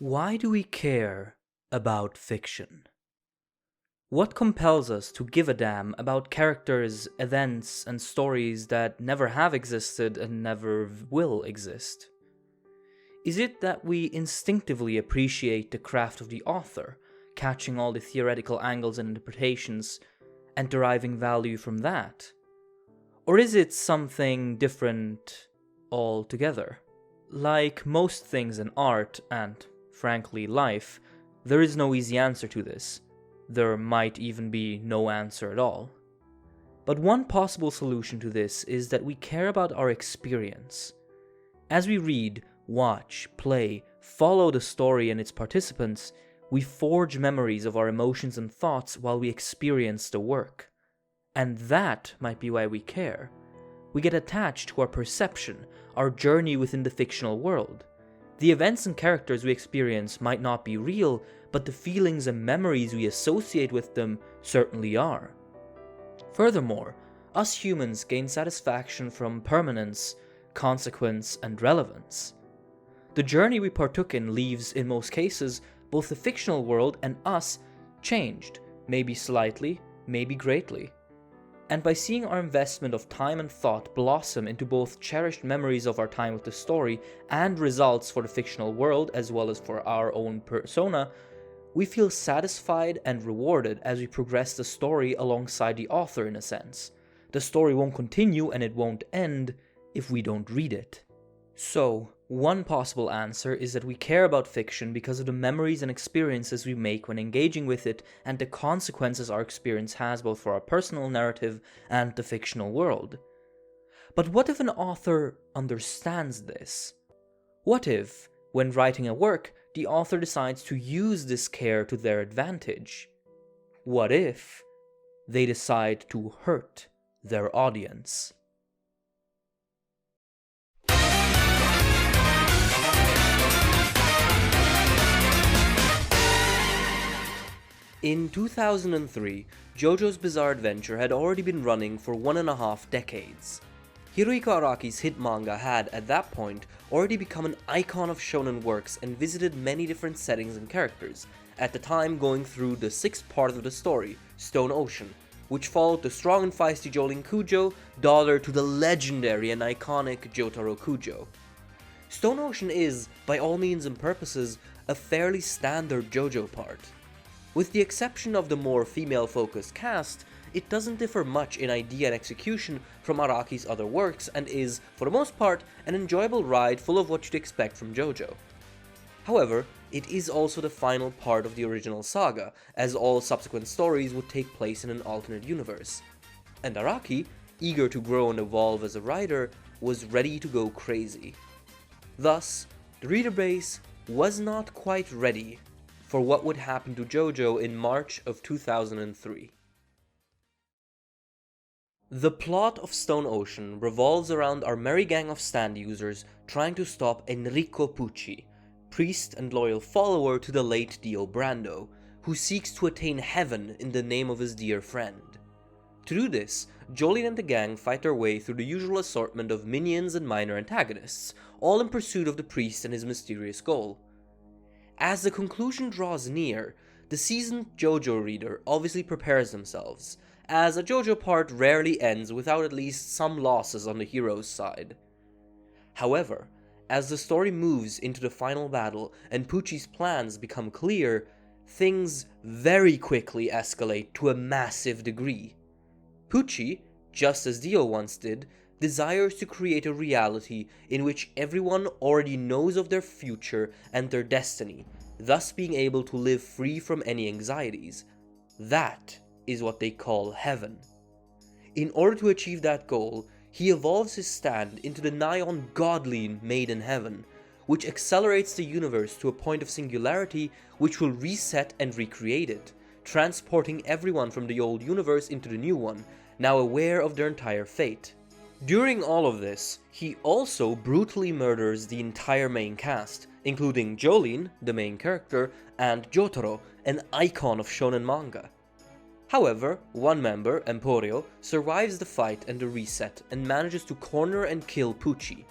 Why do we care about fiction? What compels us to give a damn about characters, events, and stories that never have existed and never will exist? Is it that we instinctively appreciate the craft of the author, catching all the theoretical angles and interpretations, and deriving value from that? Or is it something different altogether? Like most things in art, and frankly life, there is no easy answer to this. There might even be no answer at all. But one possible solution to this is that we care about our experience. As we read, watch, play, follow the story and its participants, we forge memories of our emotions and thoughts while we experience the work. And that might be why we care. We get attached to our perception, our journey within the fictional world. The events and characters we experience might not be real, but the feelings and memories we associate with them certainly are. Furthermore, us humans gain satisfaction from permanence, consequence, and relevance. The journey we partook in leaves, in most cases, both the fictional world and us changed, maybe slightly, maybe greatly. And by seeing our investment of time and thought blossom into both cherished memories of our time with the story and results for the fictional world as well as for our own persona, we feel satisfied and rewarded as we progress the story alongside the author in a sense. The story won't continue and it won't end if we don't read it. So, one possible answer is that we care about fiction because of the memories and experiences we make when engaging with it and the consequences our experience has both for our personal narrative and the fictional world. But what if an author understands this? What if, when writing a work, the author decides to use this care to their advantage? What if they decide to hurt their audience? In 2003, Jojo's Bizarre Adventure had already been running for 1.5 decades. Hirohiko Araki's hit manga had, at that point, already become an icon of shonen works and visited many different settings and characters, at the time going through the 6th part of the story, Stone Ocean, which followed the strong and feisty Jolene Kujo, daughter to the legendary and iconic Jotaro Kujo. Stone Ocean is, by all means and purposes, a fairly standard JoJo part. With the exception of the more female-focused cast, it doesn't differ much in idea and execution from Araki's other works and is, for the most part, an enjoyable ride full of what you'd expect from JoJo. However, it is also the final part of the original saga, as all subsequent stories would take place in an alternate universe. And Araki, eager to grow and evolve as a writer, was ready to go crazy. Thus, the reader base was not quite ready for what would happen to JoJo in March of 2003. The plot of Stone Ocean revolves around our merry gang of stand users trying to stop Enrico Pucci, priest and loyal follower to the late Dio Brando, who seeks to attain heaven in the name of his dear friend. To do this, Jolene and the gang fight their way through the usual assortment of minions and minor antagonists, all in pursuit of the priest and his mysterious goal. As the conclusion draws near, the seasoned JoJo reader obviously prepares themselves, as a JoJo part rarely ends without at least some losses on the hero's side. However, as the story moves into the final battle and Pucci's plans become clear, things very quickly escalate to a massive degree. Pucci, just as Dio once did, desires to create a reality in which everyone already knows of their future and their destiny, thus being able to live free from any anxieties. That is what they call heaven. In order to achieve that goal, he evolves his stand into the nigh ungodly Made in Heaven, which accelerates the universe to a point of singularity which will reset and recreate it, transporting everyone from the old universe into the new one, now aware of their entire fate. During all of this, he also brutally murders the entire main cast, including Jolene, the main character, and Jotaro, an icon of shonen manga. However, one member, Emporio, survives the fight and the reset and manages to corner and kill Pucci.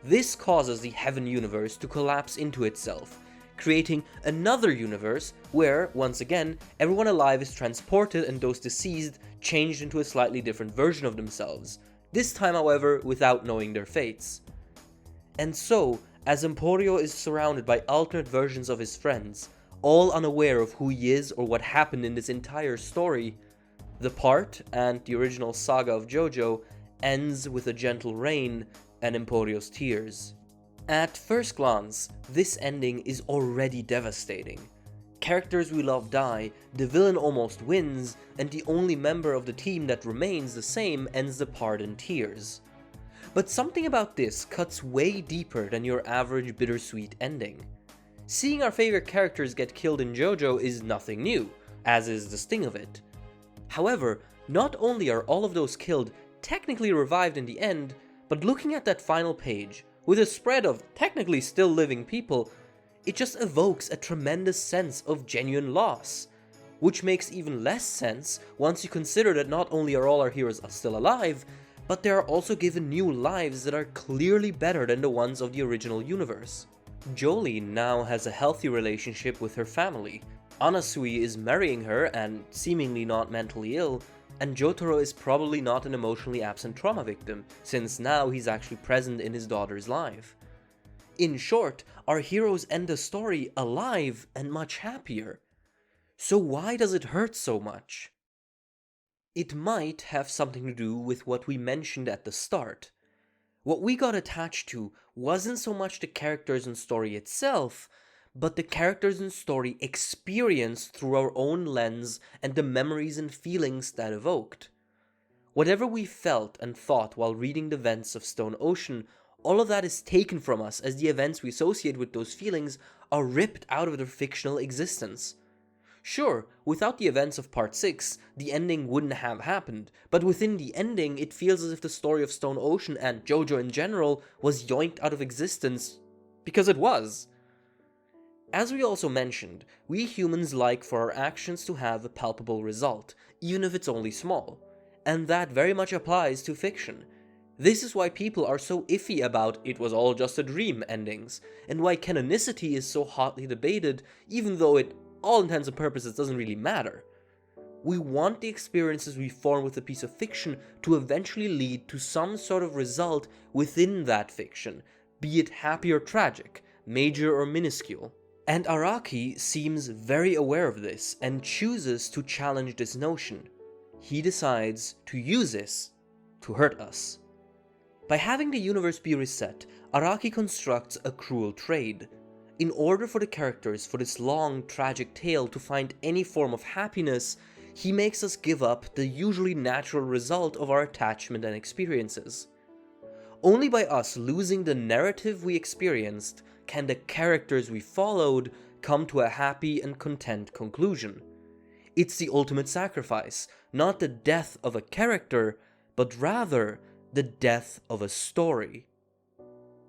This causes the Heaven universe to collapse into itself, creating another universe where, once again, everyone alive is transported and those deceased changed into a slightly different version of themselves, this time however without knowing their fates. And so, as Emporio is surrounded by alternate versions of his friends, all unaware of who he is or what happened in this entire story, the part, and the original saga of Jojo, ends with a gentle rain and Emporio's tears. At first glance, this ending is already devastating. Characters we love die, the villain almost wins, and the only member of the team that remains the same ends the part in tears. But something about this cuts way deeper than your average bittersweet ending. Seeing our favorite characters get killed in Jojo is nothing new, as is the sting of it. However, not only are all of those killed technically revived in the end, but looking at that final page, with a spread of technically still living people, it just evokes a tremendous sense of genuine loss. Which makes even less sense once you consider that not only are all our heroes still alive, but they are also given new lives that are clearly better than the ones of the original universe. Jolene now has a healthy relationship with her family, Anasui is marrying her and seemingly not mentally ill, and Jotaro is probably not an emotionally absent trauma victim, since now he's actually present in his daughter's life. In short, our heroes end the story alive and much happier. So why does it hurt so much? It might have something to do with what we mentioned at the start. What we got attached to wasn't so much the characters and story itself, but the characters and story experienced through our own lens and the memories and feelings that evoked. Whatever we felt and thought while reading the events of Stone Ocean, all of that is taken from us as the events we associate with those feelings are ripped out of their fictional existence. Sure, without the events of Part 6, the ending wouldn't have happened, but within the ending it feels as if the story of Stone Ocean and Jojo in general was yoinked out of existence, because it was. As we also mentioned, we humans like for our actions to have a palpable result, even if it's only small, and that very much applies to fiction. This is why people are so iffy about "it was all just a dream" endings, and why canonicity is so hotly debated, even though it, all intents and purposes, doesn't really matter. We want the experiences we form with a piece of fiction to eventually lead to some sort of result within that fiction, be it happy or tragic, major or minuscule. And Araki seems very aware of this and chooses to challenge this notion. He decides to use this to hurt us. By having the universe be reset, Araki constructs a cruel trade. In order for the characters for this long, tragic tale to find any form of happiness, he makes us give up the usually natural result of our attachment and experiences. Only by us losing the narrative we experienced can the characters we followed come to a happy and content conclusion. It's the ultimate sacrifice, not the death of a character, but rather the death of a story.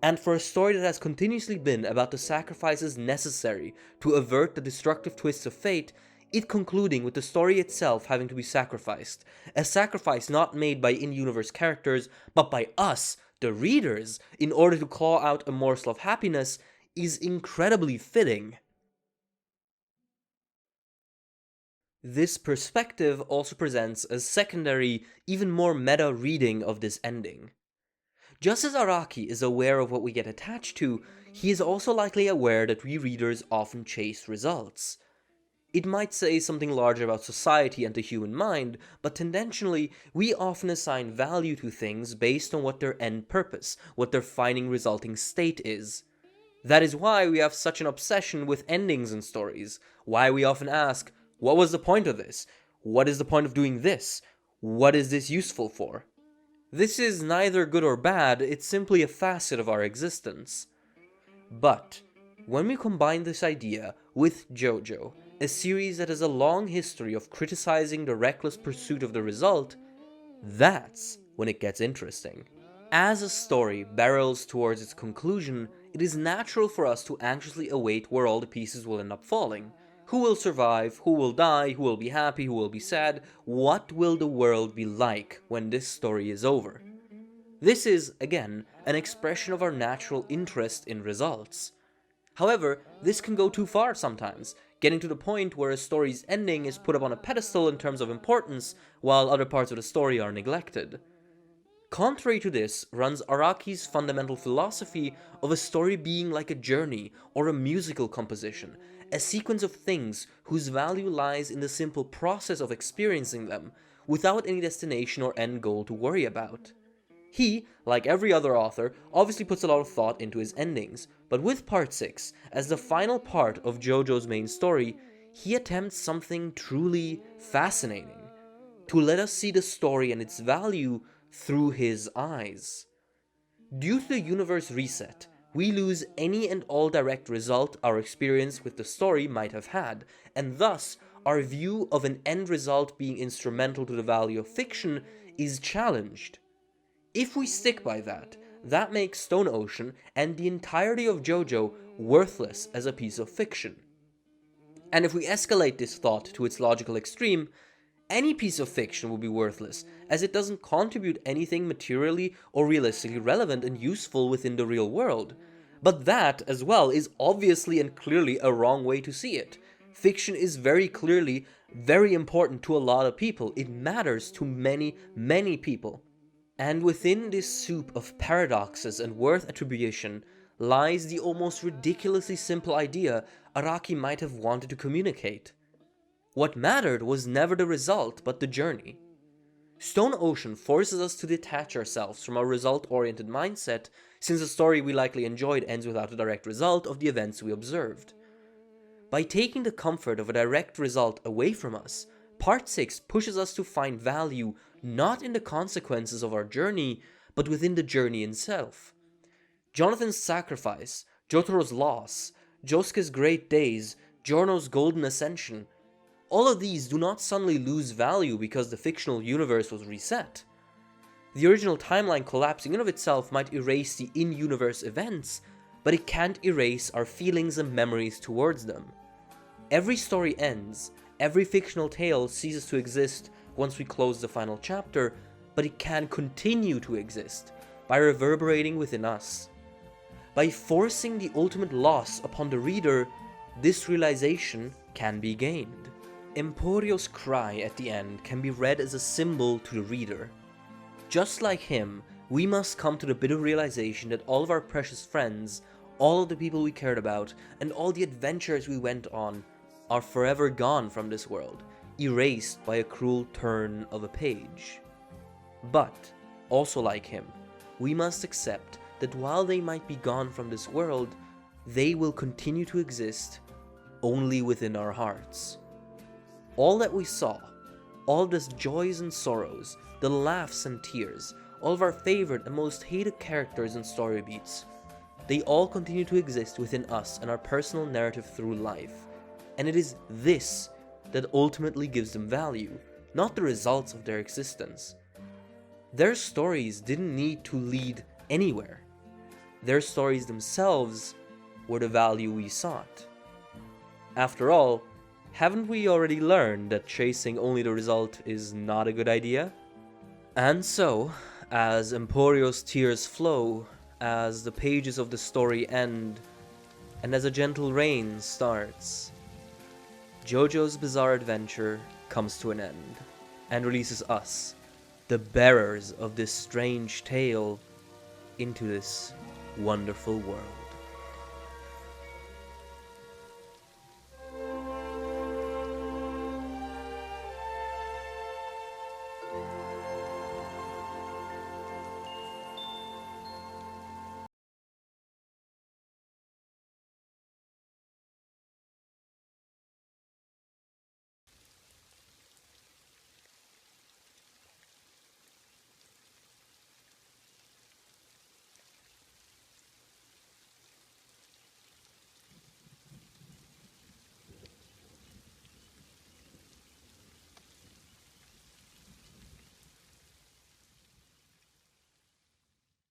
And for a story that has continuously been about the sacrifices necessary to avert the destructive twists of fate, it concluding with the story itself having to be sacrificed, a sacrifice not made by in-universe characters, but by us, the readers, in order to claw out a morsel of happiness, is incredibly fitting. This perspective also presents a secondary, even more meta reading of this ending. Just as Araki is aware of what we get attached to, he is also likely aware that we readers often chase results. It might say something larger about society and the human mind, but tendentially, we often assign value to things based on what their end purpose, what their final resulting state is. That is why we have such an obsession with endings in stories, why we often ask, what was the point of this? What is the point of doing this? What is this useful for? This is neither good or bad, it's simply a facet of our existence. But, when we combine this idea with Jojo, a series that has a long history of criticizing the reckless pursuit of the result, that's when it gets interesting. As a story barrels towards its conclusion, it is natural for us to anxiously await where all the pieces will end up falling. Who will survive? Who will die? Who will be happy? Who will be sad? What will the world be like when this story is over? This is, again, an expression of our natural interest in results. However, this can go too far sometimes, getting to the point where a story's ending is put up on a pedestal in terms of importance, while other parts of the story are neglected. Contrary to this runs Araki's fundamental philosophy of a story being like a journey or a musical composition, a sequence of things whose value lies in the simple process of experiencing them, without any destination or end goal to worry about. He, like every other author, obviously puts a lot of thought into his endings, but with Part 6, as the final part of Jojo's main story, he attempts something truly fascinating: to let us see the story and its value through his eyes. Due to the universe reset, we lose any and all direct result our experience with the story might have had, and thus our view of an end result being instrumental to the value of fiction is challenged. If we stick by that, that makes Stone Ocean and the entirety of Jojo worthless as a piece of fiction. And if we escalate this thought to its logical extreme, any piece of fiction will be worthless, as it doesn't contribute anything materially or realistically relevant and useful within the real world. But that, as well, is obviously and clearly a wrong way to see it. Fiction is very clearly very important to a lot of people. It matters to many, many people. And within this soup of paradoxes and worth attribution lies the almost ridiculously simple idea Araki might have wanted to communicate. What mattered was never the result, but the journey. Stone Ocean forces us to detach ourselves from our result-oriented mindset, since the story we likely enjoyed ends without a direct result of the events we observed. By taking the comfort of a direct result away from us, Part 6 pushes us to find value not in the consequences of our journey, but within the journey itself. Jonathan's sacrifice, Jotaro's loss, Josuke's great days, Giorno's golden ascension, all of these do not suddenly lose value because the fictional universe was reset. The original timeline collapsing in of itself might erase the in-universe events, but it can't erase our feelings and memories towards them. Every story ends, every fictional tale ceases to exist once we close the final chapter, but it can continue to exist by reverberating within us. By forcing the ultimate loss upon the reader, this realization can be gained. Emporio's cry at the end can be read as a symbol to the reader. Just like him, we must come to the bitter realization that all of our precious friends, all of the people we cared about, and all the adventures we went on are forever gone from this world, erased by a cruel turn of a page. But, also like him, we must accept that while they might be gone from this world, they will continue to exist only within our hearts. All that we saw, all of the joys and sorrows, the laughs and tears, all of our favorite and most hated characters and story beats, they all continue to exist within us and our personal narrative through life. And it is this that ultimately gives them value, not the results of their existence. Their stories didn't need to lead anywhere. Their stories themselves were the value we sought. After all, haven't we already learned that chasing only the result is not a good idea? And so, as Emporio's tears flow, as the pages of the story end, and as a gentle rain starts, Jojo's bizarre adventure comes to an end, and releases us, the bearers of this strange tale, into this wonderful world.